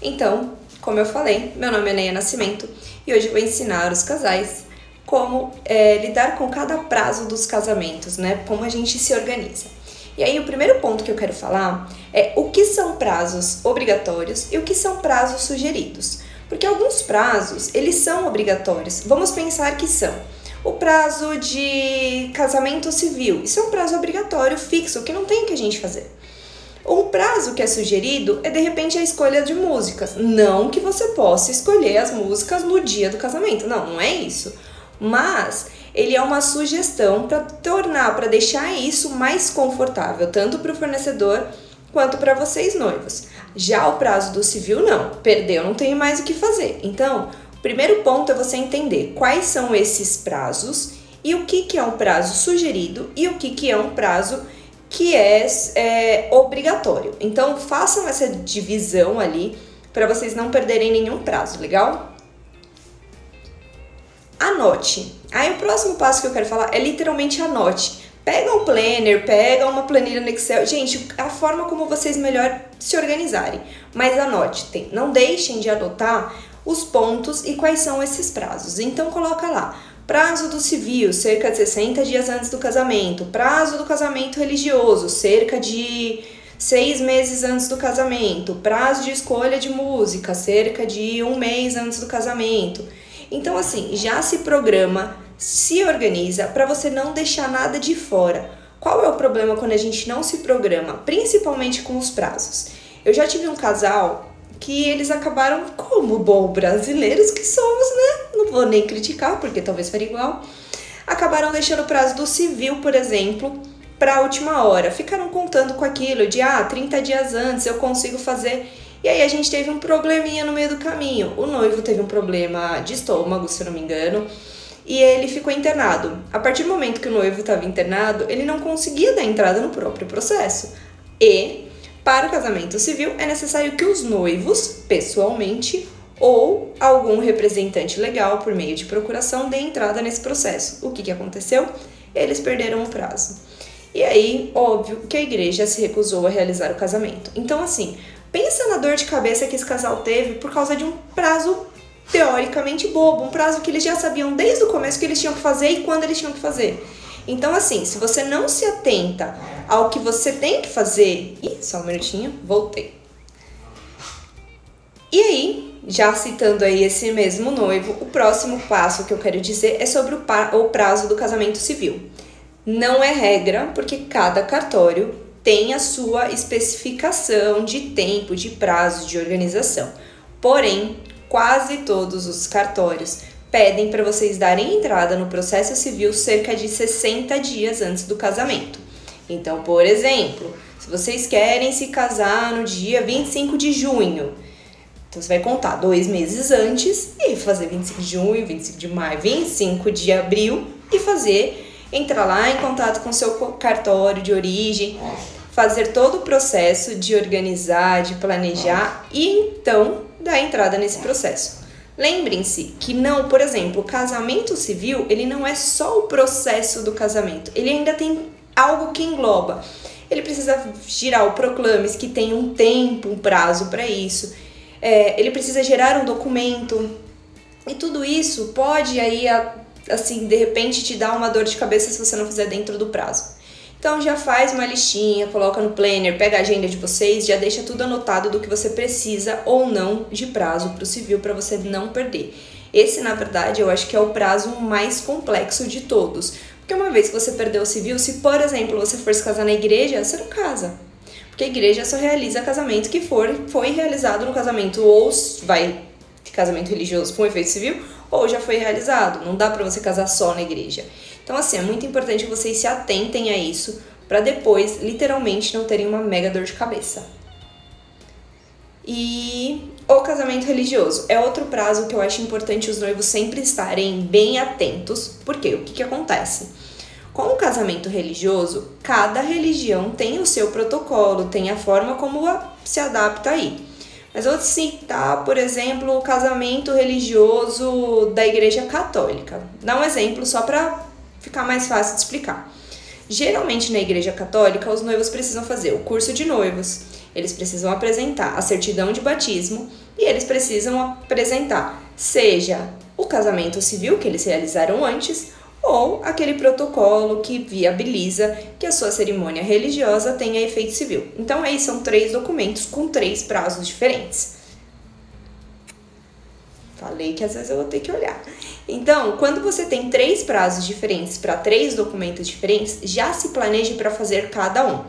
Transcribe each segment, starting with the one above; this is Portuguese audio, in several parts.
Então, como eu falei, meu nome é Neia Nascimento e hoje eu vou ensinar os casais como lidar com cada prazo dos casamentos, né? Como a gente se organiza. E aí o primeiro ponto que eu quero falar é o que são prazos obrigatórios e o que são prazos sugeridos. Porque alguns prazos, eles são obrigatórios. Vamos pensar que são o prazo de casamento civil. Isso é um prazo obrigatório, fixo, que não tem o que a gente fazer. Um prazo que é sugerido é, de repente, a escolha de músicas. Não que você possa escolher as músicas no dia do casamento. Não é isso. Mas ele é uma sugestão para deixar isso mais confortável, tanto para o fornecedor quanto para vocês noivos. Já o prazo do civil, não. Perdeu, não tem mais o que fazer. Então, o primeiro ponto é você entender quais são esses prazos e o que é um prazo sugerido e o que é um prazo que é obrigatório. Então, façam essa divisão ali para vocês não perderem nenhum prazo, legal? Anote. Aí, o próximo passo que eu quero falar é literalmente anote. Pega um planner, pega uma planilha no Excel. Gente, a forma como vocês melhor se organizarem. Mas anote, não deixem de anotar os pontos e quais são esses prazos. Então, coloca lá. Prazo do civil, cerca de 60 dias antes do casamento. Prazo do casamento religioso, cerca de 6 meses antes do casamento. Prazo de escolha de música, cerca de 1 mês antes do casamento. Então, assim, já se programa, se organiza para você não deixar nada de fora. Qual é o problema quando a gente não se programa, principalmente com os prazos? Eu já tive um casal que eles acabaram, como bons brasileiros que somos, né? Não vou nem criticar, porque talvez faria igual. Acabaram deixando o prazo do civil, por exemplo, para a última hora. Ficaram contando com aquilo de, 30 dias antes eu consigo fazer. E aí a gente teve um probleminha no meio do caminho. O noivo teve um problema de estômago, se eu não me engano, e ele ficou internado. A partir do momento que o noivo estava internado, ele não conseguia dar entrada no próprio processo. E para o casamento civil, é necessário que os noivos, pessoalmente, ou algum representante legal, por meio de procuração, dê entrada nesse processo. O que aconteceu? Eles perderam o prazo. E aí, óbvio que a igreja se recusou a realizar o casamento. Então, assim, pensa na dor de cabeça que esse casal teve por causa de um prazo teoricamente bobo, um prazo que eles já sabiam desde o começo que eles tinham que fazer e quando eles tinham que fazer. Então, assim, se você não se atenta ao que você tem que fazer... só um minutinho, voltei. E aí, já citando aí esse mesmo noivo, o próximo passo que eu quero dizer é sobre o prazo do casamento civil. Não é regra, porque cada cartório tem a sua especificação de tempo, de prazo, de organização. Porém, quase todos os cartórios pedem para vocês darem entrada no processo civil cerca de 60 dias antes do casamento. Então, por exemplo, se vocês querem se casar no dia 25 de junho, então você vai contar 2 meses antes e fazer 25 de junho, 25 de maio, 25 de abril e entrar lá em contato com o seu cartório de origem, fazer todo o processo de organizar, de planejar e então dar entrada nesse processo. Lembrem-se que não, por exemplo, o casamento civil, ele não é só o processo do casamento, ele ainda tem algo que engloba. Ele precisa girar o proclames, que tem um tempo, um prazo para isso. Ele precisa gerar um documento. E tudo isso pode aí, assim, de repente te dar uma dor de cabeça se você não fizer dentro do prazo. Então já faz uma listinha, coloca no planner, pega a agenda de vocês, já deixa tudo anotado do que você precisa ou não de prazo para o civil para você não perder. Esse, na verdade, eu acho que é o prazo mais complexo de todos. Porque uma vez que você perdeu o civil, se, por exemplo, você for se casar na igreja, você não casa. Porque a igreja só realiza casamento que foi realizado no casamento, ou vai de casamento religioso com efeito civil, ou já foi realizado. Não dá para você casar só na igreja. Então, assim, é muito importante que vocês se atentem a isso, para depois, literalmente, não terem uma mega dor de cabeça. E o casamento religioso é outro prazo que eu acho importante os noivos sempre estarem bem atentos, porque o que acontece? Com o casamento religioso, cada religião tem o seu protocolo, tem a forma como se adapta aí. Mas eu vou citar, por exemplo, o casamento religioso da Igreja Católica. Dá um exemplo só para ficar mais fácil de explicar. Geralmente na Igreja Católica, os noivos precisam fazer o curso de noivos. Eles precisam apresentar a certidão de batismo e eles precisam apresentar, seja o casamento civil que eles realizaram antes, ou aquele protocolo que viabiliza que a sua cerimônia religiosa tenha efeito civil. Então, aí são 3 documentos com 3 prazos diferentes. Falei que às vezes eu vou ter que olhar. Então, quando você tem 3 prazos diferentes para 3 documentos diferentes, já se planeje para fazer cada um.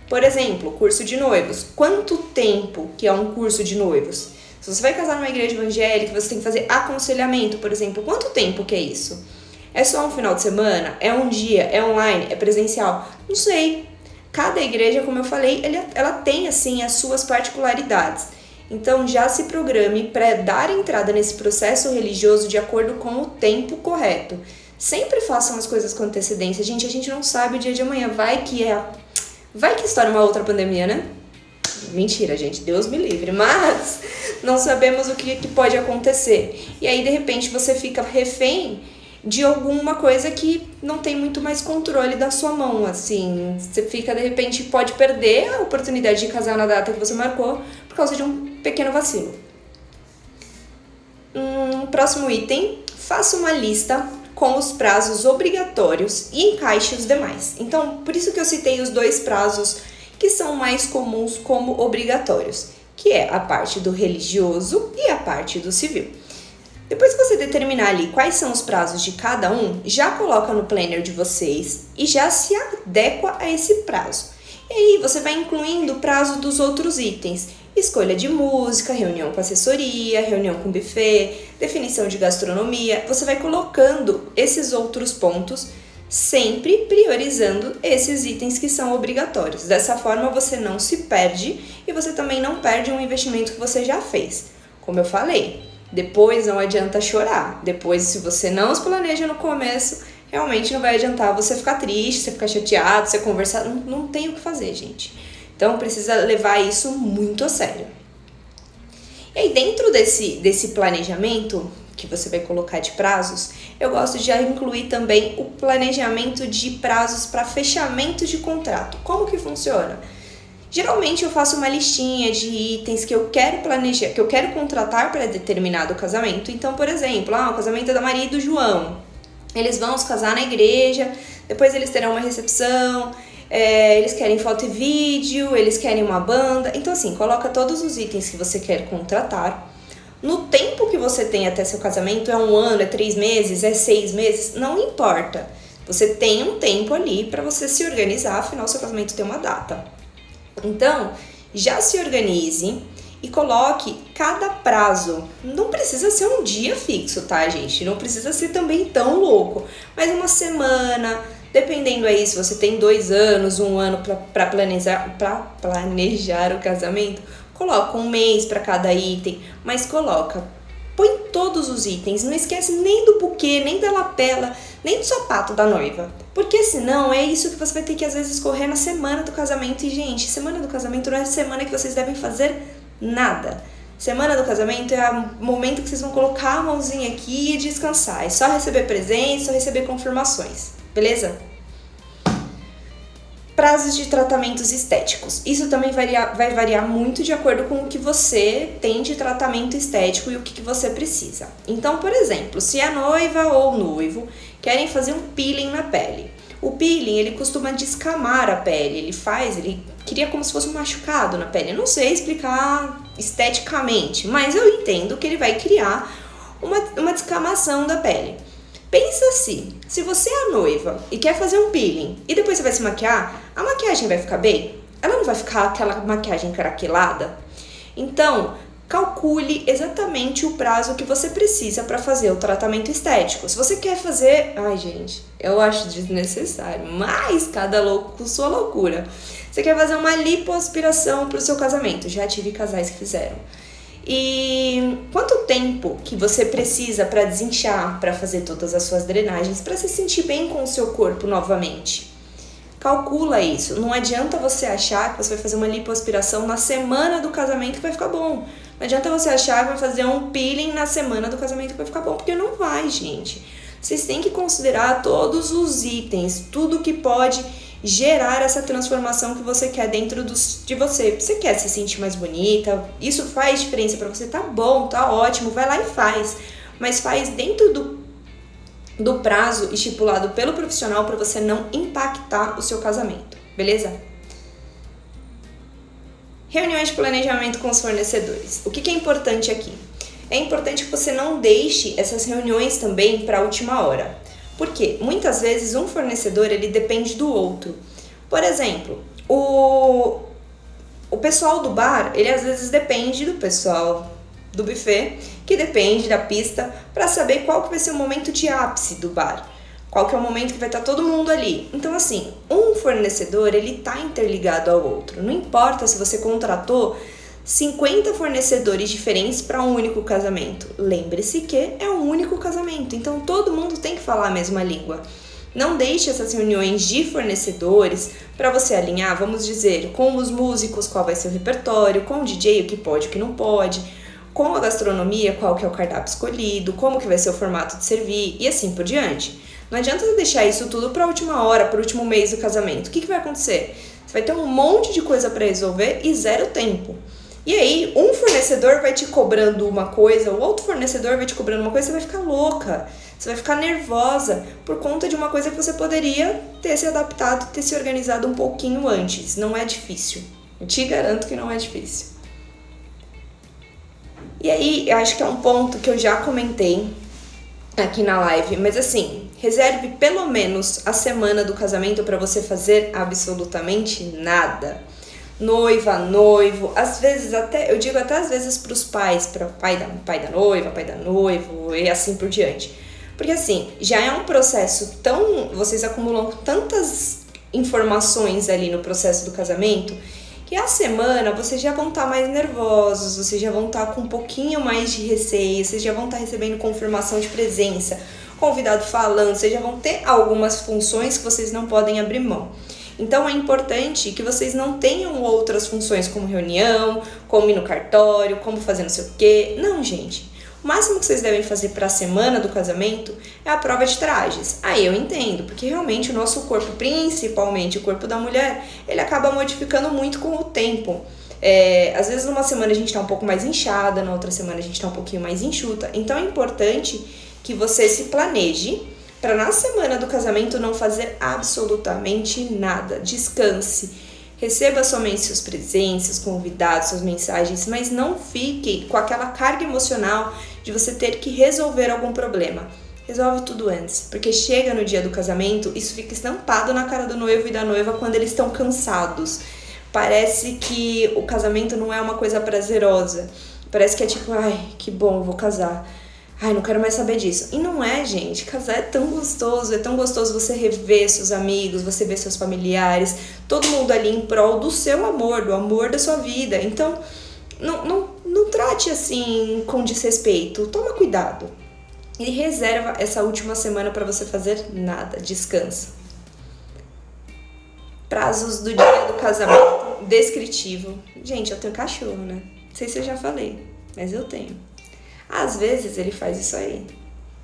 Por exemplo, curso de noivos. Quanto tempo que é um curso de noivos? Se você vai casar numa igreja evangélica, você tem que fazer aconselhamento, por exemplo. Quanto tempo que é isso? É só um final de semana? É um dia? É online? É presencial? Não sei. Cada igreja, como eu falei, ela tem assim as suas particularidades. Então já se programe para dar entrada nesse processo religioso de acordo com o tempo correto. Sempre façam as coisas com antecedência. Gente, a gente não sabe o dia de amanhã. Vai que estoura uma outra pandemia, né? Mentira, gente, Deus me livre, mas não sabemos o que pode acontecer. E aí, de repente, você fica refém de alguma coisa que não tem muito mais controle da sua mão, assim. Você fica, de repente, pode perder a oportunidade de casar na data que você marcou por causa de um pequeno vacilo. Próximo item, faça uma lista com os prazos obrigatórios e encaixe os demais. Então, por isso que eu citei os 2 prazos que são mais comuns como obrigatórios, que é a parte do religioso e a parte do civil. Depois que você determinar ali quais são os prazos de cada um, já coloca no planner de vocês e já se adequa a esse prazo. E aí você vai incluindo o prazo dos outros itens. Escolha de música, reunião com assessoria, reunião com buffet, definição de gastronomia. Você vai colocando esses outros pontos, sempre priorizando esses itens que são obrigatórios. Dessa forma você não se perde e você também não perde um investimento que você já fez. Como eu falei, depois não adianta chorar. Depois, se você não se planeja no começo, realmente não vai adiantar você ficar triste, você ficar chateado, você conversar. Não tem o que fazer, gente. Então, precisa levar isso muito a sério. E aí, dentro desse planejamento que você vai colocar de prazos, eu gosto de incluir também o planejamento de prazos para fechamento de contrato. Como que funciona? Geralmente eu faço uma listinha de itens que eu quero planejar, que eu quero contratar para determinado casamento. Então, por exemplo, o casamento é da Maria e do João. Eles vão se casar na igreja, depois eles terão uma recepção, eles querem foto e vídeo, eles querem uma banda. Então, assim, coloca todos os itens que você quer contratar. No tempo que você tem até seu casamento, é 1 ano, é 3 meses, é 6 meses, não importa. Você tem um tempo ali para você se organizar, afinal, seu casamento tem uma data. Então, já se organize e coloque cada prazo. Não precisa ser um dia fixo, tá, gente? Não precisa ser também tão louco. Mas uma semana, dependendo aí se você tem 2 anos, 1 ano para planejar o casamento, coloca 1 mês para cada item, mas põe todos os itens, não esquece nem do buquê, nem da lapela, nem do sapato da noiva. Porque senão é isso que você vai ter que às vezes correr na semana do casamento. E, gente, semana do casamento não é a semana que vocês devem fazer nada. Semana do casamento é o momento que vocês vão colocar a mãozinha aqui e descansar. É só receber presentes, só receber confirmações. Beleza? Prazos de tratamentos estéticos. Isso também vai variar muito de acordo com o que você tem de tratamento estético e o que você precisa. Então, por exemplo, se a noiva ou o noivo querem fazer um peeling na pele. O peeling, ele costuma descamar a pele, ele cria como se fosse um machucado na pele. Eu não sei explicar esteticamente, mas eu entendo que ele vai criar uma descamação da pele. Pensa assim, se você é a noiva e quer fazer um peeling e depois você vai se maquiar, a maquiagem vai ficar bem? Ela não vai ficar aquela maquiagem craquelada? Então, calcule exatamente o prazo que você precisa para fazer o tratamento estético. Se você quer fazer... Ai, gente, eu acho desnecessário, mas cada louco com sua loucura. Você quer fazer uma lipoaspiração para o seu casamento? Já tive casais que fizeram. E quanto tempo que você precisa para desinchar, para fazer todas as suas drenagens, para se sentir bem com o seu corpo novamente? Calcula isso. Não adianta você achar que você vai fazer uma lipoaspiração na semana do casamento que vai ficar bom. Não adianta você achar que vai fazer um peeling na semana do casamento que vai ficar bom, porque não vai, gente. Vocês têm que considerar todos os itens, tudo que pode gerar essa transformação que você quer dentro de você. Você quer se sentir mais bonita, isso faz diferença pra você, tá bom, tá ótimo, vai lá e faz. Mas faz dentro do prazo estipulado pelo profissional para você não impactar o seu casamento, beleza? Reuniões de planejamento com os fornecedores. O que é importante aqui? É importante que você não deixe essas reuniões também para a última hora. Por quê? Muitas vezes um fornecedor ele depende do outro. Por exemplo, o pessoal do bar, ele às vezes depende do pessoal do buffet, que depende da pista, para saber qual que vai ser o momento de ápice do bar. Qual que é o momento que vai estar todo mundo ali. Então, assim, um fornecedor, ele tá interligado ao outro. Não importa se você contratou 50 fornecedores diferentes para um único casamento. Lembre-se que é um único casamento, então todo mundo tem que falar a mesma língua. Não deixe essas reuniões de fornecedores para você alinhar, vamos dizer, com os músicos qual vai ser o repertório, com o DJ o que pode e o que não pode, com a gastronomia qual que é o cardápio escolhido, como que vai ser o formato de servir e assim por diante. Não adianta você deixar isso tudo para a última hora, para o último mês do casamento. O que vai acontecer? Você vai ter um monte de coisa para resolver e zero tempo. E aí, um fornecedor vai te cobrando uma coisa, o outro fornecedor vai te cobrando uma coisa, você vai ficar louca, você vai ficar nervosa por conta de uma coisa que você poderia ter se adaptado, ter se organizado um pouquinho antes. Não é difícil. Eu te garanto que não é difícil. E aí, eu acho que é um ponto que eu já comentei aqui na live, mas assim, reserve pelo menos a semana do casamento para você fazer absolutamente nada. Noiva, noivo, às vezes até, eu digo até às vezes para os pais, para pai da noiva, pai da noivo e assim por diante. Porque assim, já é um processo vocês acumulam tantas informações ali no processo do casamento, que a semana vocês já vão estar mais nervosos, vocês já vão estar com um pouquinho mais de receio, vocês já vão estar recebendo confirmação de presença, convidado falando, vocês já vão ter algumas funções que vocês não podem abrir mão. Então é importante que vocês não tenham outras funções como reunião, como ir no cartório, como fazer não sei o quê. Não, gente. O máximo que vocês devem fazer para a semana do casamento é a prova de trajes. Aí eu entendo, porque realmente o nosso corpo, principalmente o corpo da mulher, ele acaba modificando muito com o tempo. Às vezes numa semana a gente tá um pouco mais inchada, na outra semana a gente tá um pouquinho mais enxuta. Então é importante que você se planeje para na semana do casamento não fazer absolutamente nada. Descanse, receba somente seus presentes, seus convidados, suas mensagens, mas não fique com aquela carga emocional de você ter que resolver algum problema. Resolve tudo antes, porque chega no dia do casamento, isso fica estampado na cara do noivo e da noiva quando eles estão cansados. Parece que o casamento não é uma coisa prazerosa. Parece que é tipo, ai, que bom, vou casar. Ai, não quero mais saber disso. E não é, gente. Casar é tão gostoso você rever seus amigos, você ver seus familiares, todo mundo ali em prol do seu amor, do amor da sua vida. Então, não trate assim com desrespeito. Toma cuidado. E reserva essa última semana para você fazer nada. Descansa. Prazos do dia do casamento. Descritivo. Gente, eu tenho cachorro, né? Não sei se eu já falei, mas eu tenho. Às vezes ele faz isso aí.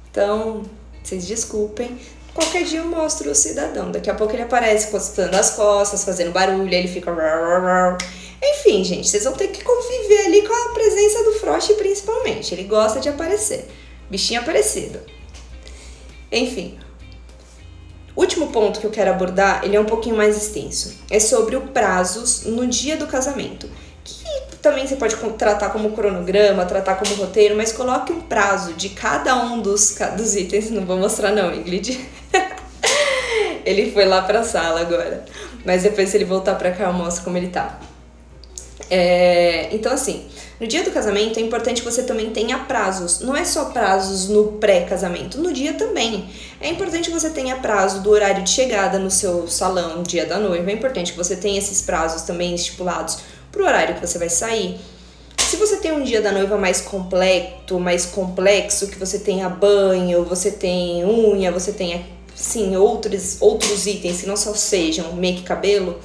Então, vocês desculpem. Qualquer dia eu mostro o cidadão. Daqui a pouco ele aparece costando as costas, fazendo barulho, ele fica... Enfim, gente, vocês vão ter que conviver ali com a presença do Frost principalmente. Ele gosta de aparecer. Bichinho aparecido. Enfim. Último ponto que eu quero abordar, ele é um pouquinho mais extenso. É sobre o prazos no dia do casamento. Que também você pode tratar como cronograma, tratar como roteiro, mas coloque um prazo de cada um dos itens. Não vou mostrar não, Ingrid. Ele foi lá pra sala agora. Mas depois, se ele voltar pra cá, eu mostro como ele tá. Então, assim, no dia do casamento é importante que você também tenha prazos. Não é só prazos no pré-casamento, no dia também. É importante que você tenha prazo do horário de chegada no seu salão, no dia da noiva. É importante que você tenha esses prazos também estipulados pro horário que você vai sair. Se você tem um dia da noiva mais completo, mais complexo, que você tenha banho, você tem unha, você tem, sim, outros itens que não só sejam make e cabelo,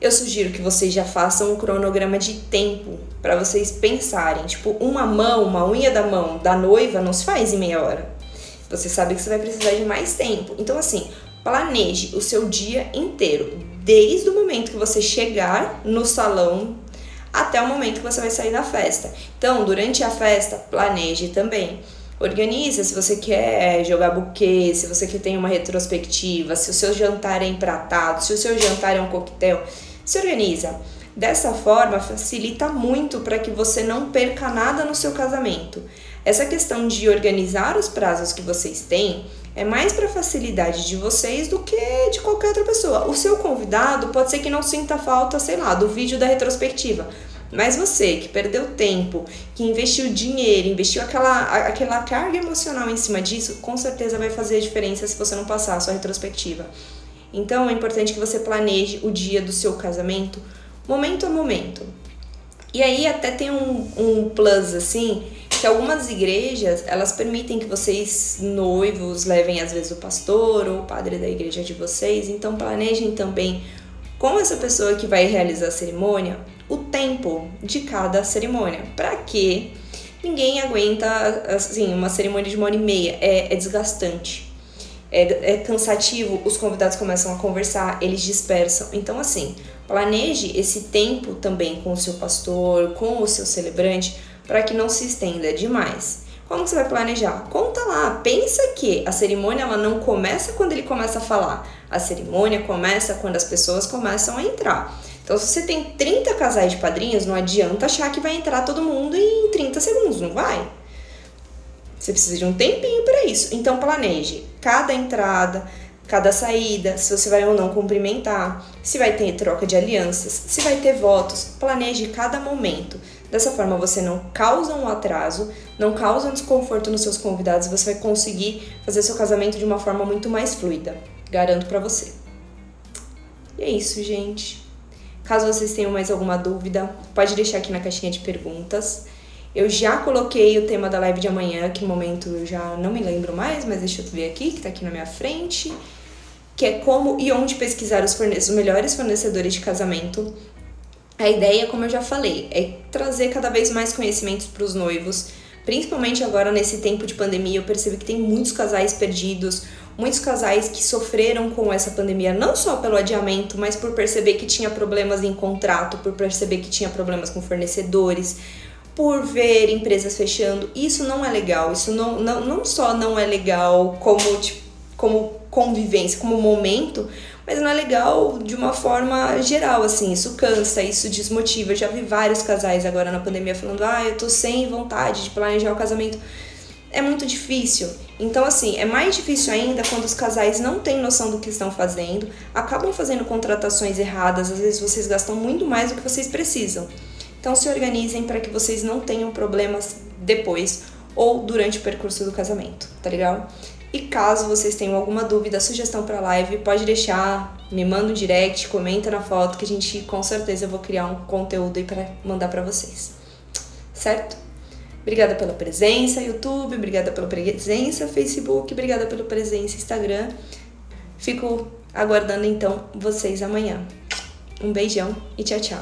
eu sugiro que vocês já façam um cronograma de tempo para vocês pensarem. Tipo, uma unha da mão da noiva não se faz em meia hora. Você sabe que você vai precisar de mais tempo. Então, assim, Planeje o seu dia inteiro, desde o momento que você chegar no salão até o momento que você vai sair da festa. Então, durante a festa, planeje também. Organiza se você quer jogar buquê, se você quer ter uma retrospectiva, se o seu jantar é empratado, se o seu jantar é um coquetel. Se organiza. Dessa forma, facilita muito para que você não perca nada no seu casamento. Essa questão de organizar os prazos que vocês têm é mais para facilidade de vocês do que de qualquer outra pessoa. O seu convidado pode ser que não sinta falta, sei lá, do vídeo da retrospectiva. Mas você que perdeu tempo, que investiu dinheiro, investiu aquela carga emocional em cima disso, com certeza vai fazer a diferença se você não passar a sua retrospectiva. Então é importante que você planeje o dia do seu casamento, momento a momento. E aí até tem um plus assim, que algumas igrejas, elas permitem que vocês, noivos, levem às vezes o pastor ou o padre da igreja de vocês. Então planejem também com essa pessoa que vai realizar a cerimônia, o tempo de cada cerimônia, para que ninguém aguenta, assim, uma cerimônia de 1h30, é desgastante, é cansativo, os convidados começam a conversar, eles dispersam. Então, assim, planeje esse tempo também com o seu pastor, com o seu celebrante, para que não se estenda demais. Como você vai planejar? Conta lá, pensa que a cerimônia ela não começa quando ele começa a falar, a cerimônia começa quando as pessoas começam a entrar. Então, se você tem 30 casais de padrinhos, não adianta achar que vai entrar todo mundo em 30 segundos, não vai. Você precisa de um tempinho para isso. Então, planeje cada entrada, cada saída, se você vai ou não cumprimentar, se vai ter troca de alianças, se vai ter votos. Planeje cada momento. Dessa forma, você não causa um atraso, não causa um desconforto nos seus convidados, você vai conseguir fazer seu casamento de uma forma muito mais fluida. Garanto para você. E é isso, gente. Caso vocês tenham mais alguma dúvida, pode deixar aqui na caixinha de perguntas. Eu já coloquei o tema da live de amanhã, que no momento eu já não me lembro mais, mas deixa eu ver aqui, que tá aqui na minha frente, que é como e onde pesquisar os melhores fornecedores de casamento. A ideia, como eu já falei, é trazer cada vez mais conhecimentos para os noivos, principalmente agora nesse tempo de pandemia. Eu percebi que tem muitos casais perdidos, muitos casais que sofreram com essa pandemia, não só pelo adiamento, mas por perceber que tinha problemas em contrato, por perceber que tinha problemas com fornecedores, por ver empresas fechando. Isso não é legal, isso não só não é legal como convivência, como momento, mas não é legal de uma forma geral, assim, isso cansa, isso desmotiva. Eu já vi vários casais agora na pandemia falando, eu tô sem vontade de planejar o casamento. É muito difícil. Então, assim, é mais difícil ainda quando os casais não têm noção do que estão fazendo, acabam fazendo contratações erradas, às vezes vocês gastam muito mais do que vocês precisam. Então, se organizem para que vocês não tenham problemas depois ou durante o percurso do casamento, tá legal? E caso vocês tenham alguma dúvida, sugestão para a live, pode deixar, me manda um direct, comenta na foto que a gente com certeza vou criar um conteúdo aí para mandar para vocês. Certo? Obrigada pela presença, YouTube, obrigada pela presença, Facebook, obrigada pela presença, Instagram. Fico aguardando então vocês amanhã. Um beijão e tchau, tchau.